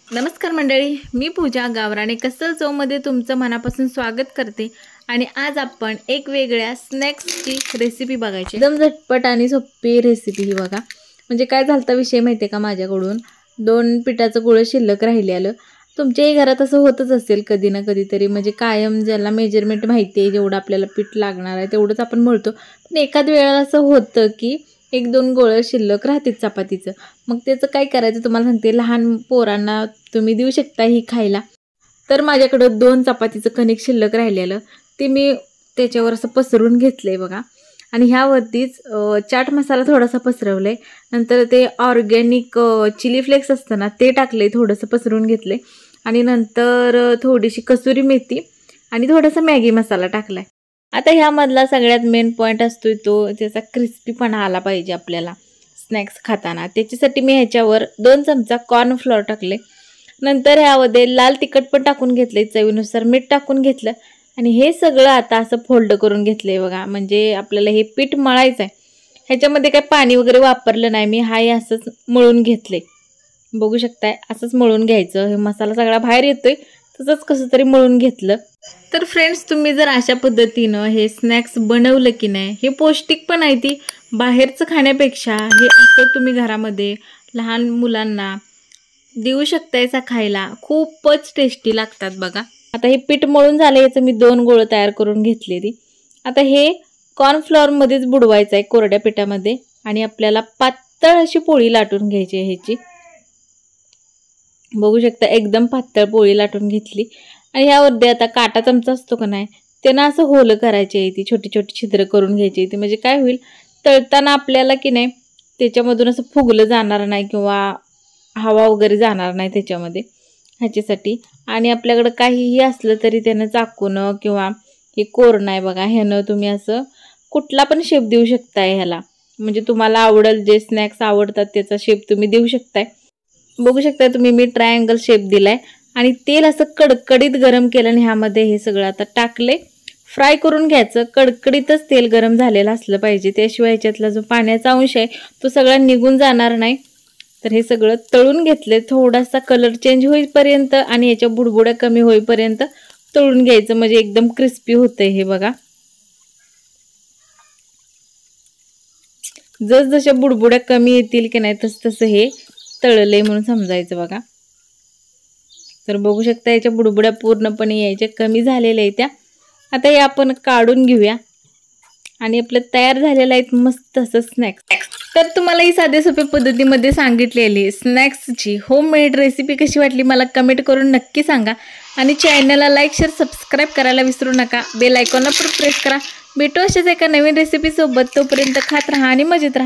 नमस्कार मंडळी, मी पूजा गावराणे कसल चवमध्ये तुमचं मनापासून स्वागत करते। आणि आज आपण एक वेगळ्या स्नॅक्सची रेसिपी बघायची। एकदम झटपट आणि सोपी रेसिपी ही बघा। म्हणजे काय झालता विषय माहिती का, माझ्याकडून 2 पिठाचं गुळ शिल्लक राहिलेलं। तुमच्याही घरात असं होतच असेल कधी ना कधीतरी, म्हणजे कायम ज्याला मेजरमेंट माहिती आहे जेवढं आपल्याला पीठ लागणार आहे तेवढंच आपण मळतो। पण एखाद वेळेला असं होतं की 1-2 गोळं शिल्लक राहतात चपातीचं। मग त्याचं काय करायचं तुम्हाला सांगते, लहान पोरांना तुम्ही देऊ शकता ही खायला। तर माझ्याकडं 2 चपातीचं कणिक शिल्लक राहिलेलं ते मी त्याच्यावर असं पसरून घेतलंय बघा। आणि ह्यावरतीच चाट मसाला थोडासा पसरवलाय, नंतर ते ऑर्गॅनिक चिली फ्लेक्स असतं ना ते टाकले, थोडंसं पसरून घेतले। आणि नंतर थोडीशी कसुरी मेथी आणि थोडासा मॅगी मसाला टाकलाय। आता ह्यामधला सगळ्यात मेन पॉइंट असतो तो त्याचा क्रिस्पीपणा आला पाहिजे आपल्याला स्नॅक्स खाताना। त्याच्यासाठी मी ह्याच्यावर 2 चमचा कॉर्नफ्लोअर टाकले। नंतर ह्यामध्ये लाल तिखट पण टाकून घेतले, चवीनुसार मीठ टाकून घेतलं। आणि हे सगळं आता असं फोल्ड करून घेतलंय बघा। म्हणजे आपल्याला हे पीठ मळायचं आहे, ह्याच्यामध्ये काही पाणी वगैरे वापरलं नाही मी, हाय असंच मळून घेतले। बघू शकताय असंच मळून घ्यायचं। हे मसाला सगळा बाहेर येतोय तसंच कसं तरी मळून घेतलं। तर फ्रेंड्स, तुम्ही जर अशा पद्धतीनं हे स्नॅक्स बनवलं की नाही, हे पौष्टिक पण आहे, ती बाहेरचं खाण्यापेक्षा हे असं तुम्ही घरामध्ये लहान मुलांना देऊ शकतायचा खायला, खूपच टेस्टी लागतात बघा। आता हे पीठ मळून झालं, याचं मी 2 गोळं तयार करून घेतलेली। आता हे कॉर्नफ्लॉवरमध्येच बुडवायचं आहे, कोरड्या पिठामध्ये। आणि आपल्याला पातळ अशी पोळी लाटून घ्यायची आहे ह्याची। बघू शकता एकदम पातळ पोळी लाटून घेतली। आणि ह्यावरती आता काटा चमचा असतो का नाही, त्यांना असं होल करायची आहे, ती छोटी छोटी छिद्र करून घ्यायची आहे। म्हणजे काय होईल, तळताना आपल्याला की नाही त्याच्यामधून असं फुगलं जाणार नाही किंवा हवा वगैरे जाणार नाही त्याच्यामध्ये, ह्याच्यासाठी। आणि आपल्याकडे काहीही असलं तरी त्यानं चाकून किंवा हे कोरण आहे बघा, ह्यानं तुम्ही असं कुठला पण शेप देऊ शकताय ह्याला। म्हणजे तुम्हाला आवडेल, जे स्नॅक्स आवडतात त्याचा शेप तुम्ही देऊ शकताय। बघू शकता तुम्ही, मी ट्रायंगल शेप दिलाय। आणि तेल असं कडकडीत गरम केलं आणि ह्यामध्ये हे सगळं आता टाकले, फ्राय करून घ्यायचं। कडकडीतच तेल गरम झालेलं असलं पाहिजे, त्याशिवाय ह्याच्यातला जो पाण्याचा अंश आहे तो सगळा निघून जाणार नाही। तर हे सगळं तळून घेतले, थोडासा कलर चेंज होईपर्यंत आणि याच्या बुडबुड्या कमी होईपर्यंत तळून घ्यायचं, म्हणजे एकदम क्रिस्पी होतंय हे बघा। जसजशा बुडबुड्या कमी येतील की नाही तसं हे तळलंय म्हणून समजायचं बघा। तर बघू शकता याच्या बुडबुड्या पूर्णपणे यायच्या कमी झालेल्या आहेत त्या। आता हे आपण काढून घेऊया आणि आपलं तयार झालेलं आहे मस्त असं स्नॅक्स। तर तुम्हाला ही साध्या सोप्या पद्धतीमध्ये सांगितलेली स्नॅक्सची होममेड रेसिपी कशी वाटली मला कमेंट करून नक्की सांगा। आणि चॅनलला लाईक शेअर सबस्क्राईब करायला विसरू नका, बेल आयकॉनला पण प्रेस करा। भेटू अशाच एका नवीन रेसिपी सोबत, तोपर्यंत खात राहा आणि मजेत राहा।